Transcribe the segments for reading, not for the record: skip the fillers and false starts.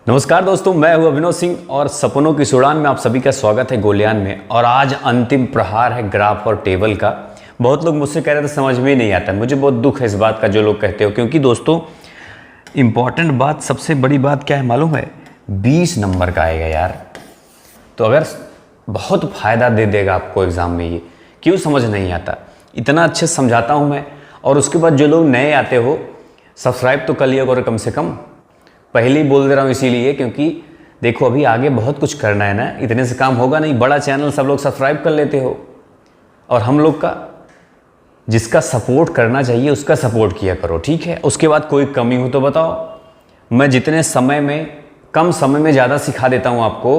नमस्कार दोस्तों, मैं हूं अभिनव सिंह और सपनों की उड़ान में आप सभी का स्वागत है गोलियान में। और आज अंतिम प्रहार है ग्राफ और टेबल का। बहुत लोग मुझसे कह रहे थे समझ में ही नहीं आता। मुझे बहुत दुख है इस बात का जो लोग कहते हो, क्योंकि दोस्तों इम्पॉर्टेंट बात, सबसे बड़ी बात क्या है मालूम है? 20 नंबर का आएगा यार। तो अगर बहुत फ़ायदा दे देगा आपको एग्ज़ाम में, ये क्यों समझ नहीं आता? इतना अच्छे समझाता हूँ मैं। और उसके बाद जो लोग नए आते हो, सब्सक्राइब तो कर लिया करो कम से कम। पहले ही बोल दे रहा हूँ इसीलिए क्योंकि देखो अभी आगे बहुत कुछ करना है ना, इतने से काम होगा नहीं। बड़ा चैनल सब लोग सब्सक्राइब कर लेते हो, और हम लोग का जिसका सपोर्ट करना चाहिए उसका सपोर्ट किया करो, ठीक है? उसके बाद कोई कमी हो तो बताओ। मैं जितने समय में, कम समय में ज़्यादा सिखा देता हूँ आपको,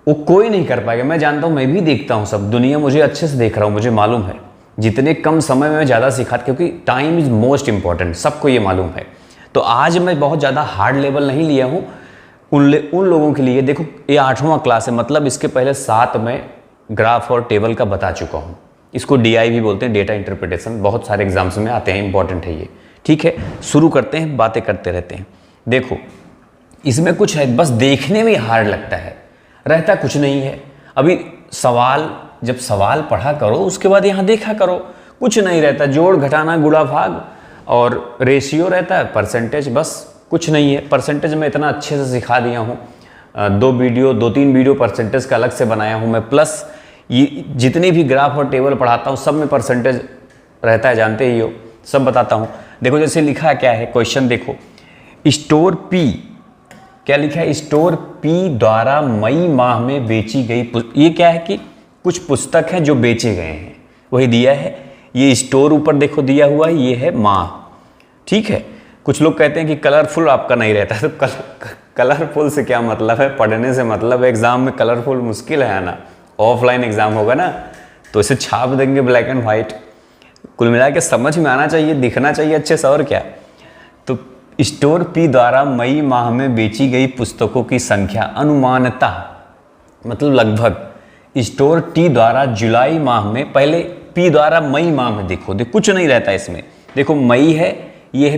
वो कोई नहीं कर पाएगा। मैं जानता हूँ, मैं भी देखता हूँ, सब दुनिया मुझे अच्छे से देख रहा हूँ, मुझे मालूम है जितने कम समय में मैं ज़्यादा सिखा, क्योंकि टाइम इज़ मोस्ट इम्पॉर्टेंट, सबको ये मालूम है। तो आज मैं बहुत ज़्यादा हार्ड लेवल नहीं लिया हूँ उन लोगों के लिए। देखो ये 8वां क्लास है, मतलब इसके पहले 7 में ग्राफ और टेबल का बता चुका हूँ। इसको DI भी बोलते हैं, डेटा इंटरप्रिटेशन। बहुत सारे एग्जाम्स में आते हैं, इंपॉर्टेंट है ये, ठीक है? शुरू करते हैं, बातें करते रहते हैं। देखो इसमें कुछ है, बस देखने में हार्ड लगता है, रहता कुछ नहीं है। अभी सवाल, जब सवाल पढ़ा करो उसके बाद यहाँ देखा करो, कुछ नहीं रहता। जोड़, घटाना, गुणा, भाग और रेशियो रहता है, परसेंटेज, बस कुछ नहीं है। परसेंटेज में इतना अच्छे से सिखा दिया हूँ। 2-3 वीडियो परसेंटेज का अलग से बनाया हूँ मैं। प्लस ये जितनी भी ग्राफ और टेबल पढ़ाता हूँ सब में परसेंटेज रहता है, जानते ही हो, सब बताता हूँ। देखो जैसे लिखा क्या है क्वेश्चन, देखो स्टोर P, क्या लिखा है? स्टोर P द्वारा मई माह में बेची गई, ये क्या है कि कुछ पुस्तक हैं जो बेचे गए हैं, वही दिया है। ये स्टोर ऊपर देखो दिया हुआ है, ये है माह, ठीक है? कुछ लोग कहते हैं कि कलरफुल आपका नहीं रहता, तो कलरफुल से क्या मतलब है? पढ़ने से मतलब है। एग्जाम में कलरफुल मुश्किल है आना, ऑफलाइन एग्जाम होगा ना, तो इसे छाप देंगे ब्लैक एंड वाइट। कुल मिला के समझ में आना चाहिए, दिखना चाहिए अच्छे से, और क्या। तो स्टोर P द्वारा मई माह में बेची गई पुस्तकों की संख्या अनुमानतः, मतलब लगभग। स्टोर T द्वारा जुलाई माह में, पहले P द्वारा मई माह में देखो कुछ नहीं रहता इसमें। देखो मई है, ये है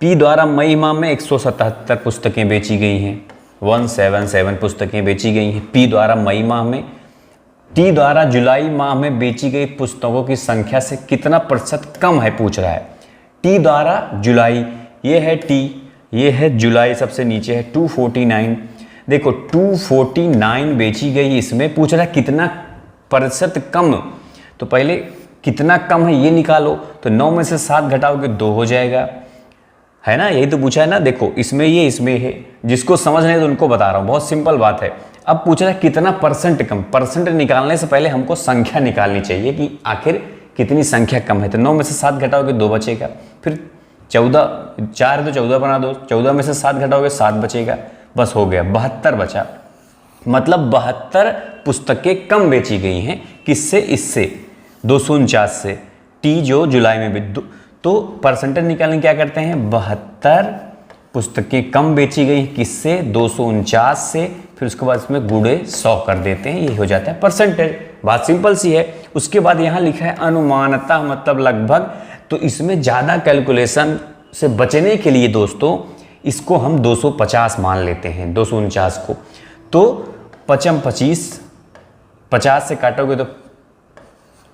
P द्वारा मई माह में 177 पुस्तकें बेची गई हैं, 177 पुस्तकें बेची गई हैं P द्वारा मई माह में। T द्वारा जुलाई माह में बेची गई पुस्तकों की संख्या से कितना प्रतिशत कम है, पूछ रहा है। T द्वारा जुलाई, ये है T, ये है जुलाई, सबसे नीचे है 249। देखो 249 बेची गई, इसमें पूछ रहा है कितना प्रतिशत कम। तो पहले कितना कम है ये निकालो, तो 9 में से 7 घटाओगे 2 हो जाएगा, है ना? यही तो पूछा है ना। देखो इसमें ये, इसमें है, जिसको समझ नहीं तो उनको बता रहा हूँ, बहुत सिंपल बात है। अब पूछ रहा है कितना परसेंट कम। परसेंट निकालने से पहले हमको संख्या निकालनी चाहिए कि आखिर कितनी संख्या कम है। तो 9 में से 7 घटाओगे 2 बचेगा, फिर 14, 4 है तो 14 बना दो, 14 में से 7 घटाओगे 7 बचेगा, बस हो गया, 72 बचा। मतलब 72 पुस्तकें कम बेची गई हैं, किससे? इससे 249 से। T जो जुलाई में भी, तो परसेंटेज निकालने क्या करते हैं? 72 पुस्तकें कम बेची गई, किससे? 249 से। फिर उसके बाद इसमें गुणे 100 कर देते हैं, ये हो जाता है परसेंटेज। बात सिंपल सी है। उसके बाद यहाँ लिखा है अनुमानतः, मतलब लगभग। तो इसमें ज़्यादा कैलकुलेशन से बचने के लिए दोस्तों इसको हम 250 मान लेते हैं, 249 को। तो 5 25, 50 से काटोगे तो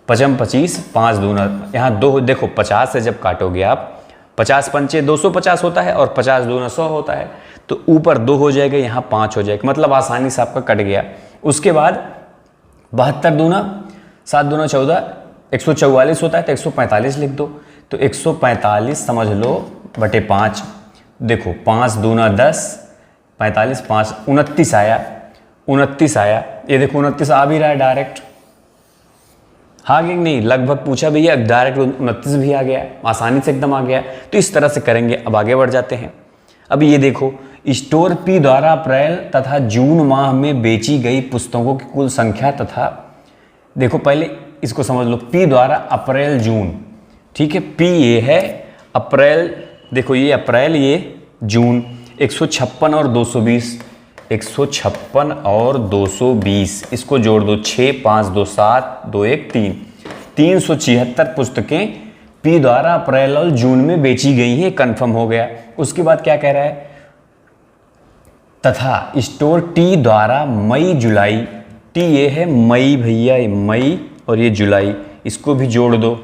5 25, 5 दूना, यहाँ 2, देखो 50 से जब काटोगे आप, 50 पंचे 250 होता है, और 50 दूना 100 होता है। तो ऊपर 2 हो जाएगा, यहाँ 5 हो जाएगा, मतलब आसानी से आपका कट गया। उसके बाद 72 दूना 7 दूना 14, 144 होता है, तो 145 लिख दो। तो 145 समझ लो बटे 5। देखो 5 दूना 10, 45, 5 29 आया, 29 आया। ये देखो 29 आ भी रहा है डायरेक्ट, हाँ कि नहीं? लगभग पूछा भैया, डायरेक्ट 29 भी आ गया, आसानी से एकदम आ गया। तो इस तरह से करेंगे। अब आगे बढ़ जाते हैं। अब ये देखो स्टोर P द्वारा अप्रैल तथा जून माह में बेची गई पुस्तकों की कुल संख्या तथा, देखो पहले इसको समझ लो, P द्वारा अप्रैल जून, ठीक है? P ये है अप्रैल, देखो ये अप्रैल, ये जून। 156 और 220, 156 और 220, इसको जोड़ दो, 6 5 2 7 2 1 3, 376 पुस्तकें P द्वारा अप्रैल और जून में बेची गई हैं, कंफर्म हो गया। उसके बाद क्या कह रहा है? तथा स्टोर टी द्वारा मई जुलाई, टी ये है मई भैया, मई और ये जुलाई, इसको भी जोड़ दो।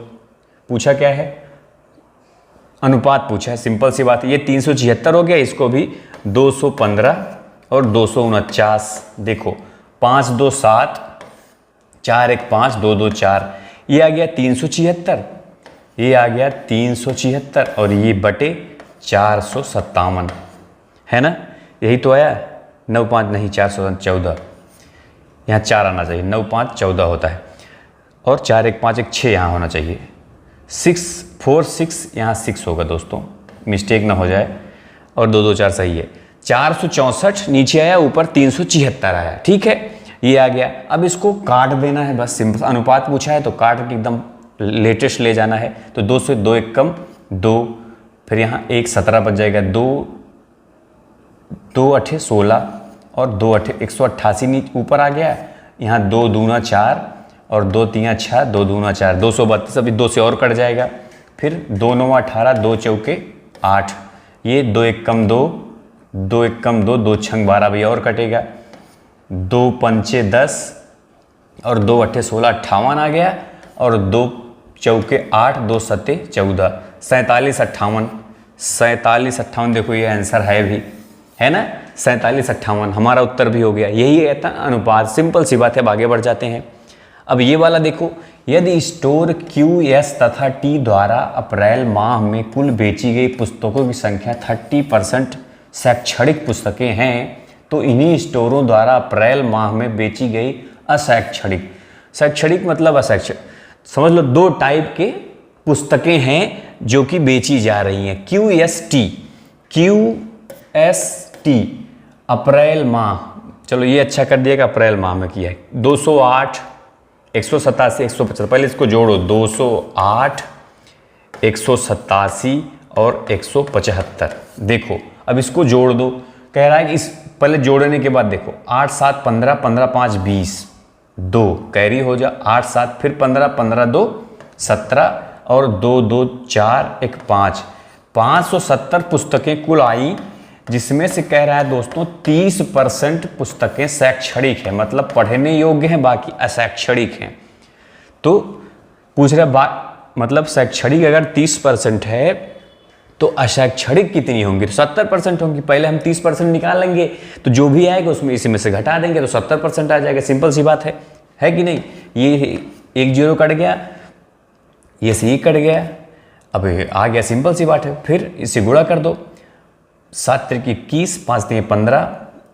पूछा क्या है? अनुपात पूछा है, सिंपल सी बात है। ये 376 हो गया, इसको भी 215 और 249। देखो 5 2 7, 4 1 5, 2 2 4, ये आ गया 376, ये आ गया 376 और ये बटे 457 है ना, यही तो आया। 9 5 नहीं, 414, यहाँ 4 आना चाहिए, 9 5 14 होता है और 4 1 5 1 6 यहाँ होना चाहिए। 6 4 6 यहाँ 6 होगा दोस्तों, मिस्टेक ना हो जाए, और 2 2 4 सही है। 464 नीचे आया, ऊपर 376 आया, ठीक है, ये आ गया। अब इसको काट देना है बस, सिंपल। अनुपात पूछा है तो काट के एकदम लेटेस्ट ले जाना है। तो 2 से 2 1 कम 2, फिर यहाँ 1 17 बच जाएगा, 2 2 8 16 और 2 8 188 नीचे ऊपर आ गया। यहाँ 2 दूना 4 और 2 3 6, 2 दूना 4, 232। अभी 2 से और कट जाएगा, फिर 2 9 18, 2 चौके 8, ये 2 1 कम 2, 2 1 कम 2, 2 छंग 12 भी और कटेगा, 2 पंचे 10 और 2 अट्ठे 16, 58 आ गया, और 2 चौके 8, 2 सत्ते 14, 47 58, 47 58। देखो ये आंसर है भी, है ना, 47 58 हमारा उत्तर भी हो गया। यही है अनुपात, सिंपल सी बात है। अब आगे बढ़ जाते हैं। अब ये वाला देखो, यदि स्टोर QS तथा T द्वारा अप्रैल माह में कुल बेची गई पुस्तकों की संख्या 30% शैक्षणिक पुस्तकें हैं, तो इन्हीं स्टोरों द्वारा अप्रैल माह में बेची गई अशैक्षणिक, शैक्षणिक मतलब अशैक्षणिक, समझ लो 2 टाइप के पुस्तकें हैं जो कि बेची जा रही हैं। QST अप्रैल माह, चलो ये अच्छा कर दिया कि अप्रैल माह में किया है। 208 187 175, पहले इसको जोड़ो, 208 187 और 175। देखो अब इसको जोड़ दो, कह रहा है कि इस पहले जोड़ने के बाद देखो 8 7 15, 15 5 20, 2 कैरी हो जा, 8 7 फिर 15, 15 2 17 और 2 2 4 1 5, 570 पुस्तकें कुल आई, जिसमें से कह रहा है दोस्तों 30% पुस्तकें शैक्षणिक है, मतलब पढ़ने योग्य हैं, बाकी अशैक्षणिक हैं। तो पूछ रहा मतलब शैक्षणिक अगर 30% है तो अशैक्षणिक कितनी होंगी? तो 70% होंगी। पहले हम 30% निकाल लेंगे, तो जो भी आएगा उसमें इसी में से घटा देंगे तो 70% आ जाएगा। सिंपल सी बात है कि नहीं? ये 1 0 कट गया, ये से ही कट गया, अब आ गया, सिंपल सी बात है। फिर इसे गुणा कर दो, 7 3 21, 5 3 15,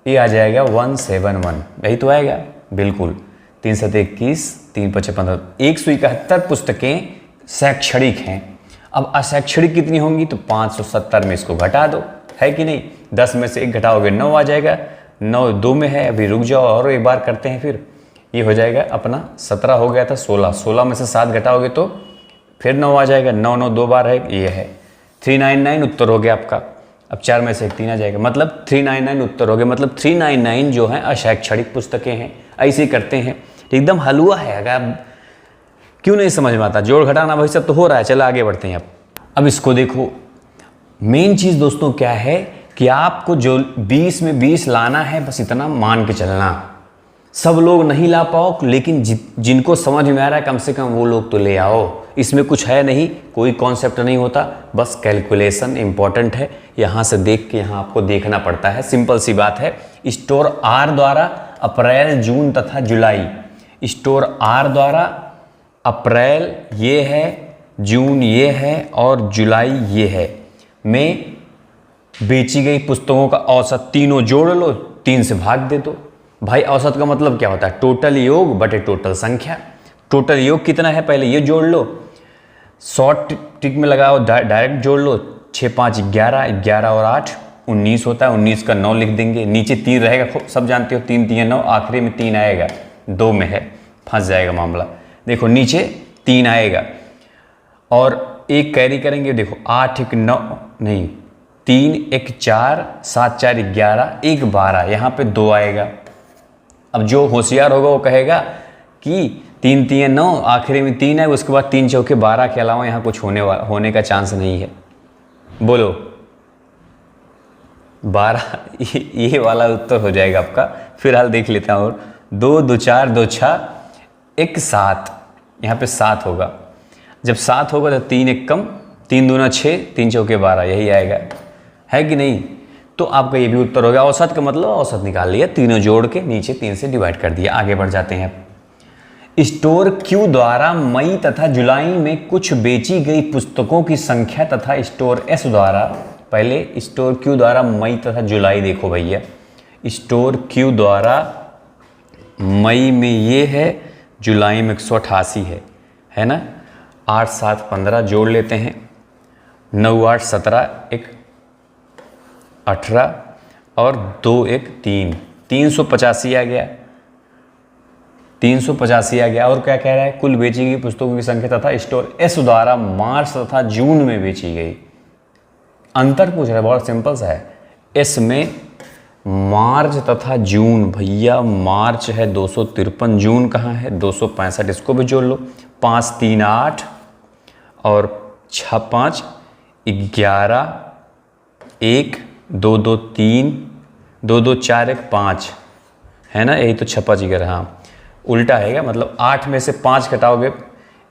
ये आ जाएगा 171, यही तो आएगा बिल्कुल। 3 7 21, 3 5 15, 171 पुस्तकें शैक्षणिक हैं। अब अशैक्षणिक कितनी होंगी? तो 570 में इसको घटा दो, है कि नहीं? 10 में से 1 घटाओगे 9 आ जाएगा, 9 2 में है, अभी रुक जाओ और एक बार करते हैं। फिर ये हो जाएगा अपना 17 हो गया था, 16, 16 में से 7 घटाओगे तो फिर 9 आ जाएगा, 9 9 2 बार है, ये है 399 उत्तर हो गया आपका। अब 4 में से 1 3 आ जाएगा, मतलब 399 उत्तर हो गया। मतलब 399 जो है अशैक्षणिक पुस्तकें हैं। ऐसे ही करते हैं, एकदम हलवा है। अगर क्यों नहीं समझ में आता? जोड़ घटाना भाई सब तो हो रहा है। चलो आगे बढ़ते हैं। अब इसको देखो, मेन चीज़ दोस्तों क्या है कि आपको जो 20 में 20 लाना है, बस इतना मान के चलना। सब लोग नहीं ला पाओ, लेकिन जिनको समझ में आ रहा है कम से कम वो लोग तो ले आओ। इसमें कुछ है नहीं, कोई कॉन्सेप्ट नहीं होता, बस कैलकुलेशन इंपॉर्टेंट है। यहाँ से देख के यहाँ आपको देखना पड़ता है, सिंपल सी बात है। स्टोर R द्वारा अप्रैल जून तथा जुलाई, स्टोर R द्वारा अप्रैल ये है, जून ये है और जुलाई ये है, में बेची गई पुस्तकों का औसत तीनों जोड़ लो, 3 से भाग दे दो। भाई औसत का मतलब क्या होता है? टोटल योग बटे टोटल संख्या। टोटल योग कितना है पहले ये जोड़ लो, शॉर्ट टिक में लगाओ, डायरेक्ट जोड़ लो। 6 5 11, 11 और 8 19 होता है, 19 का 9 लिख देंगे। नीचे 3 रहेगा, सब जानते हो, 3 3 9, आखिरी में 3 आएगा, 2 में है, फंस जाएगा मामला। देखो नीचे 3 आएगा और 1 कैरी करेंगे। देखो 8 1 9 नहीं, 3 1 4, 7 4 11, 1 12, यहाँ पे 2 आएगा। अब जो होशियार होगा वो कहेगा कि 3 3 9, आखिरी में 3 है, उसके बाद 3 चौके 12 के अलावा यहाँ कुछ होने का चांस नहीं है। बोलो 12 ये वाला उत्तर हो जाएगा आपका। फिलहाल देख लेता हूँ। 2 2 4 2 6 1 7, यहाँ पे 7 होगा। जब 7 होगा तो 3 1 कम, 3 दूना 6, 3 चौके 12, यही आएगा, है कि नहीं? तो आपका ये भी उत्तर हो गया। औसत का मतलब औसत निकाल लिया, तीनों जोड़ के नीचे 3 से डिवाइड कर दिया। आगे बढ़ जाते हैं। स्टोर क्यू द्वारा मई तथा जुलाई में कुछ बेची गई पुस्तकों की संख्या तथा स्टोर एस द्वारा, पहले स्टोर क्यू द्वारा मई तथा जुलाई देखो भैया। स्टोर क्यू द्वारा मई में ये है, जुलाई में 188 है ना। 8 7 15 जोड़ लेते हैं, 9 8 17 1 18 और 2 1 3, 385 आ गया। 385 आ गया। और क्या कह रहा है? कुल बेची गई पुस्तकों की संख्या तथा स्टोर एस द्वारा मार्च तथा जून में बेची गई। अंतर पूछ रहा है, बहुत सिंपल सा है। एस में मार्च तथा जून, भैया मार्च है 253, जून कहाँ है 265, इसको भी जोड़ लो। 5 3 8 और 6 5 11, 1 2 2 3, 2 2 4 1 5, है ना। यही तो छपा जिगर, हाँ उल्टा है क्या, मतलब 8 में से 5 घटाओगे,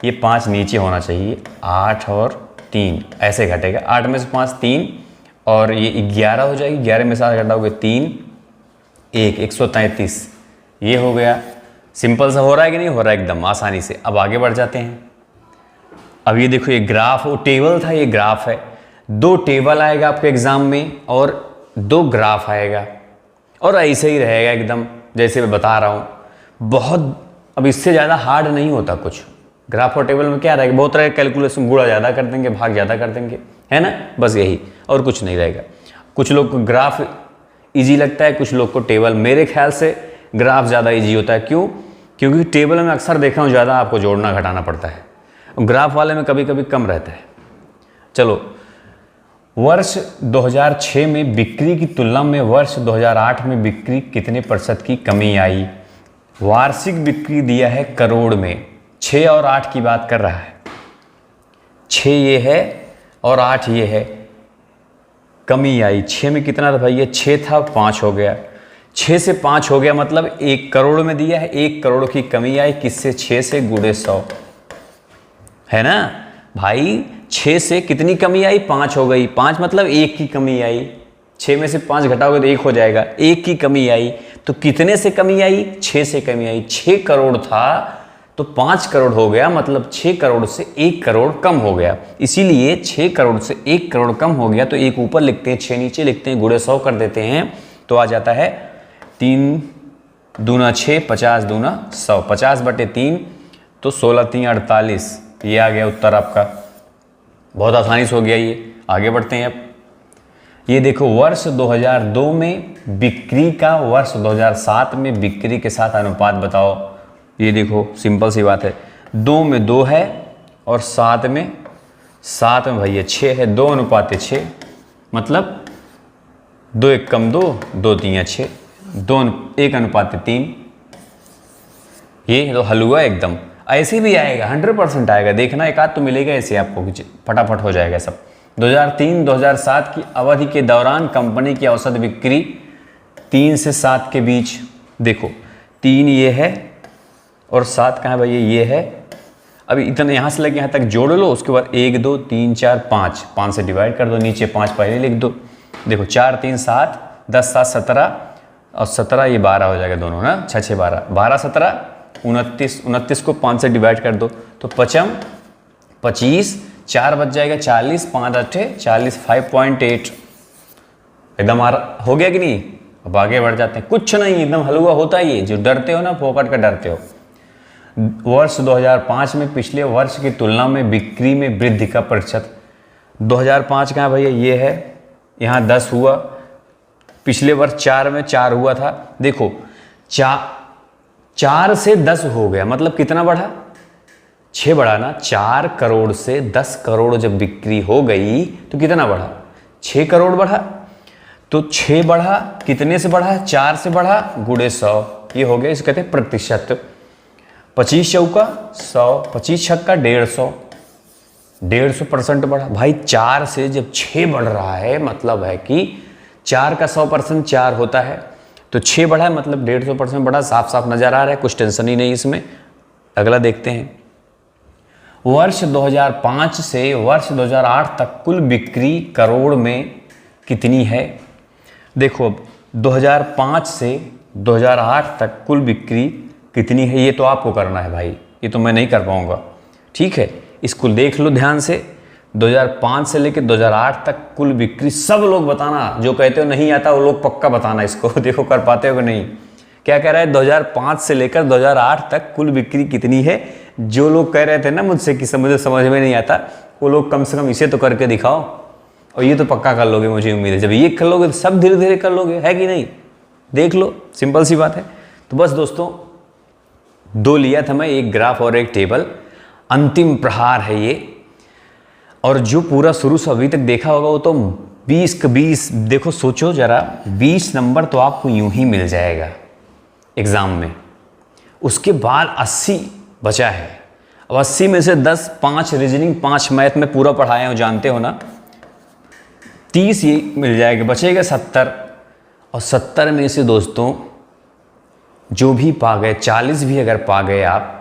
ये 5 नीचे होना चाहिए, 8 और 3 ऐसे घटेगा। 8 में से 5 3 और ये 11 हो जाएगी। 11 में से 7 घटाओगे 3 1, 133, ये हो गया। सिंपल सा हो रहा है कि नहीं हो रहा है? एकदम आसानी से। अब आगे बढ़ जाते हैं। अब ये देखो, ये ग्राफ, वो टेबल था, ये ग्राफ है। 2 टेबल आएगा आपके एग्जाम में और 2 ग्राफ आएगा, और ऐसे ही रहेगा एकदम जैसे मैं बता रहा हूँ। बहुत, अब इससे ज़्यादा हार्ड नहीं होता कुछ। ग्राफ और टेबल में क्या रहेगा, बहुत तरह कैलकुलेशन, गुणा ज़्यादा कर देंगे, भाग ज़्यादा कर देंगे, है ना, बस यही, और कुछ नहीं रहेगा। कुछ लोग को ग्राफ इजी लगता है, कुछ लोग को टेबल। मेरे ख्याल से ग्राफ ज़्यादा इजी होता है। क्यों? क्योंकि टेबल में अक्सर देखा हूँ ज़्यादा आपको जोड़ना घटाना पड़ता है, ग्राफ वाले में कभी कभी कम रहता है। चलो, वर्ष 2006 में बिक्री की तुलना में वर्ष 2008 में बिक्री कितने % की कमी आई? वार्षिक बिक्री दिया है करोड़ में, 6 और 8 की बात कर रहा है। 6 ये है और 8 ये है, कमी आई। 6 में कितना था भाई? ये 6 था, 5 हो गया। 6 से 5 हो गया, मतलब 1 करोड़ में दिया है, 1 करोड़ की कमी आई। किससे? 6 से गुणे 100, है ना भाई। 6 से कितनी कमी आई? 5 हो गई। 5 मतलब 1 की कमी आई। 6 में से 5 घटाओगे तो 1 हो जाएगा। 1 की कमी आई, तो कितने से कमी आई? 6 से कमी आई। 6 करोड़ था तो 5 करोड़ हो गया, मतलब 6 करोड़ से 1 करोड़ कम हो गया। इसीलिए 6 करोड़ से 1 करोड़ कम हो गया, तो 1 ऊपर लिखते हैं, 6 नीचे लिखते हैं, गुणे 100 कर देते हैं, तो आ जाता है 3 दूना 6, 50 दूना 100, 50/3, तो 16 3 48, ये आ गया उत्तर आपका। बहुत आसानी से हो गया ये। आगे बढ़ते हैं अब। ये देखो, वर्ष 2002 में बिक्री का वर्ष 2007 में बिक्री के साथ अनुपात बताओ। ये देखो, सिंपल सी बात है। 2 में 2 है और 7 में भैया 6 है। 2:6, मतलब 2 1 कम 2, 2 3 6, 1:3। ये तो हलवा एकदम ऐसे भी आएगा, 100% आएगा। देखना, एक आध तो मिलेगा ऐसे आपको, फटाफट हो जाएगा सब। 2003-2007 की अवधि के दौरान कंपनी की औसत बिक्री 3 से 7 के बीच। देखो, 3 ये है और 7 कहाँ है भैया? ये है। अभी इतना यहाँ से लेके यहाँ तक जोड़ लो, उसके बाद 1 2 3 4 5, 5 से डिवाइड कर दो, नीचे 5 पहले लिख दो। देखो, 4 3 7, 10 7 17 और 17 ये 12 हो जाएगा दोनों ना, 6 6 12, 12 17 29, 29 को 5 से डिवाइड कर दो तो 55 25, 4 बच जाएगा 40, 5 8 40, 5.8 एकदम हो गया कि नहीं? अब आगे बढ़ जाते हैं। कुछ नहीं, एकदम हलवा होता ही है। जो डरते हो ना, फोकट का डरते हो। वर्ष 2005 में पिछले वर्ष की तुलना में बिक्री में वृद्धि का प्रतिशत। 2005 कहाँ भैया? ये है, यहाँ 10 हुआ। पिछले वर्ष 4 में 4 हुआ था। देखो, 4 से 10 हो गया, मतलब कितना बढ़ा? 6 बढ़ा ना। 4 करोड़ से 10 करोड़ जब बिक्री हो गई तो कितना बढ़ा? 6 करोड़ बढ़ा। तो 6 बढ़ा, कितने से बढ़ा? 4 से बढ़ा, गुणे 100, ये हो गया, इसे कहते हैं प्रतिशत। 25 चौका 100, 25 छक्का 150, 150% बढ़ा भाई। 4 से जब 6 बढ़ रहा है, मतलब है कि 4 का 100% 4 होता है, तो 6 बढ़ा है मतलब 150% बढ़ा, साफ साफ नजर आ रहा है, कुछ टेंशन ही नहीं इसमें। अगला देखते हैं, वर्ष 2005 से वर्ष 2008 तक कुल बिक्री करोड़ में कितनी है। देखो अब 2005 से 2008 तक कुल बिक्री कितनी है, ये तो आपको करना है भाई, ये तो मैं नहीं कर पाऊंगा, ठीक है। इसको देख लो ध्यान से, 2005 से लेकर 2008 तक कुल बिक्री, सब लोग बताना, जो कहते हो नहीं आता वो लोग पक्का बताना इसको देखो कर पाते हो कि नहीं। क्या कह रहा है, 2005 से लेकर 2008 तक कुल बिक्री कितनी है। जो लोग कह रहे थे ना मुझसे कि मुझे समझ में नहीं आता, वो लोग कम से कम इसे तो करके दिखाओ, और ये तो पक्का कर लोगे, मुझे उम्मीद है। जब ये कर लोगे तो सब धीरे धीरे कर लोगे, है कि नहीं। देख लो, सिंपल सी बात है। तो बस दोस्तों, 2 लिया था मैं, एक ग्राफ और एक टेबल। अंतिम प्रहार है ये, और जो पूरा शुरू से अभी तक देखा होगा वो तो 20 का 20, देखो सोचो जरा, 20 नंबर तो आपको यूं ही मिल जाएगा एग्जाम में। उसके बाद 80 बचा है। अब 80 में से 10, 5 रीजनिंग, 5 मैथ में पूरा पढ़ाए हो, जानते हो ना, 30 ये मिल जाएगा, बचेगा 70। और 70 में से दोस्तों जो भी पा गए, 40 भी अगर पा गए आप,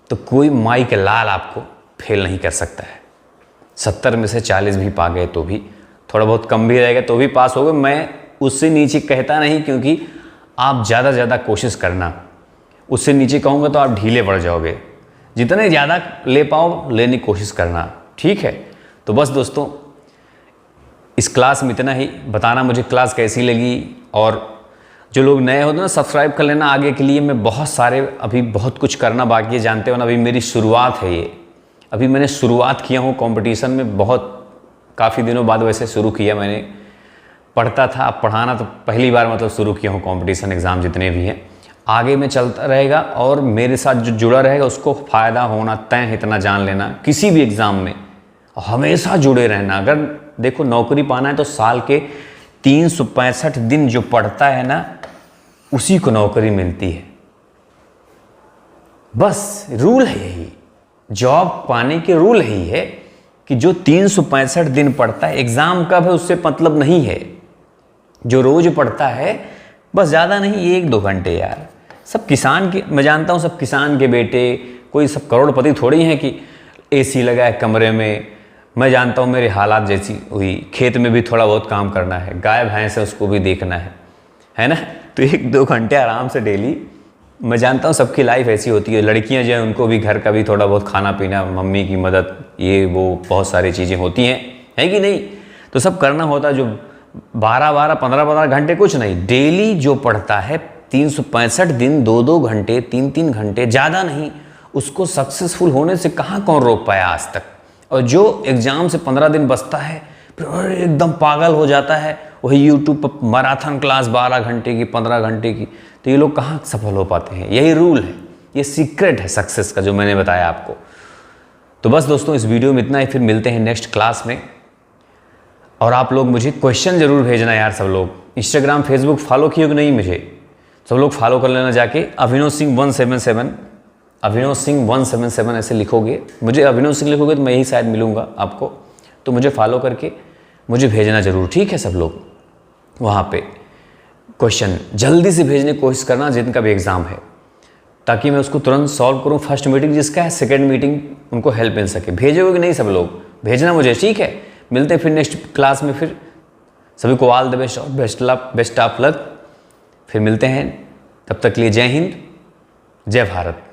तो कोई माई के लाल आपको फेल नहीं कर सकता है। 70 में से 40 भी पा गए तो भी, थोड़ा बहुत कम भी रहेगा तो भी पास हो गए। मैं उससे नीचे कहता नहीं, क्योंकि आप ज़्यादा से ज़्यादा कोशिश करना, उससे नीचे कहूँगा तो आप ढीले पड़ जाओगे। जितने ज़्यादा ले पाओ लेने की कोशिश करना, ठीक है। तो बस दोस्तों, इस क्लास में इतना ही। बताना मुझे क्लास कैसी लगी, और जो लोग नए होते हैं ना, सब्सक्राइब कर लेना आगे के लिए। मैं बहुत सारे, अभी बहुत कुछ करना बाकी है, जानते हो ना, अभी मेरी शुरुआत है ये। अभी मैंने शुरुआत किया हूँ कंपटीशन में, बहुत काफ़ी दिनों बाद वैसे शुरू किया मैंने। पढ़ता था, अब पढ़ाना तो पहली बार मतलब शुरू किया हूँ। कंपटीशन एग्ज़ाम जितने भी हैं आगे में चलता रहेगा, और मेरे साथ जो जुड़ा रहेगा उसको फ़ायदा होना तय है, इतना जान लेना। किसी भी एग्ज़ाम में हमेशा जुड़े रहना। अगर देखो नौकरी पाना है तो साल के 365 दिन जो पढ़ता है ना, उसी को नौकरी मिलती है। बस रूल है यही, जॉब पाने के रूल यही है कि जो 365 दिन पढ़ता है, एग्ज़ाम कब है उससे मतलब नहीं है। जो रोज़ पढ़ता है, बस ज़्यादा नहीं, 1-2 घंटे यार। सब किसान के, मैं जानता हूँ सब किसान के बेटे, कोई सब करोड़पति थोड़ी हैं कि एसी लगा है कमरे में। मैं जानता हूँ मेरे हालात जैसी हुई, खेत में भी थोड़ा बहुत काम करना है, गाय भैंस है उसको भी देखना है ना। तो 1-2 घंटे आराम से डेली, मैं जानता हूँ सबकी लाइफ ऐसी होती है। लड़कियाँ जो हैं उनको भी घर का भी थोड़ा बहुत खाना पीना, मम्मी की मदद, ये वो बहुत सारी चीज़ें होती हैं, है कि नहीं। तो सब करना होता। जो 12-12, 15-15 घंटे कुछ नहीं, डेली जो पढ़ता है 365 दिन 2-2 घंटे, 3-3 घंटे, ज़्यादा नहीं, उसको सक्सेसफुल होने से कहाँ कौन रोक पाया आज तक। और जो एग्ज़ाम से 15 दिन बचता है, फिर एकदम पागल हो जाता है, वही यूट्यूब पर मैराथन क्लास 12 घंटे की, 15 घंटे की, तो ये लोग कहाँ सफल हो पाते हैं। यही रूल है, ये सीक्रेट है सक्सेस का जो मैंने बताया आपको। तो बस दोस्तों, इस वीडियो में इतना ही, फिर मिलते हैं नेक्स्ट क्लास में। और आप लोग मुझे क्वेश्चन ज़रूर भेजना यार। सब लोग इंस्टाग्राम फेसबुक फॉलो किए कि नहीं, मुझे सब लोग फॉलो कर लेना जाके। अभिनव सिंह 177, अभिनव सिंह 177 ऐसे लिखोगे, मुझे अभिनव सिंह लिखोगे तो मैं यही शायद मिलूँगा आपको। तो मुझे फॉलो करके मुझे भेजना ज़रूर, ठीक है। सब लोग वहाँ पे क्वेश्चन जल्दी से भेजने की कोशिश करना जिनका भी एग्ज़ाम है, ताकि मैं उसको तुरंत सॉल्व करूँ। फर्स्ट मीटिंग जिसका है, सेकेंड मीटिंग उनको हेल्प मिल सके। भेजोगे कि नहीं सब लोग, भेजना मुझे, ठीक है। मिलते हैं फिर नेक्स्ट क्लास में। फिर सभी को ऑल द बेस्ट और बेस्ट ऑफ लक। फिर मिलते हैं, तब तक के लिए जय हिंद, जय भारत।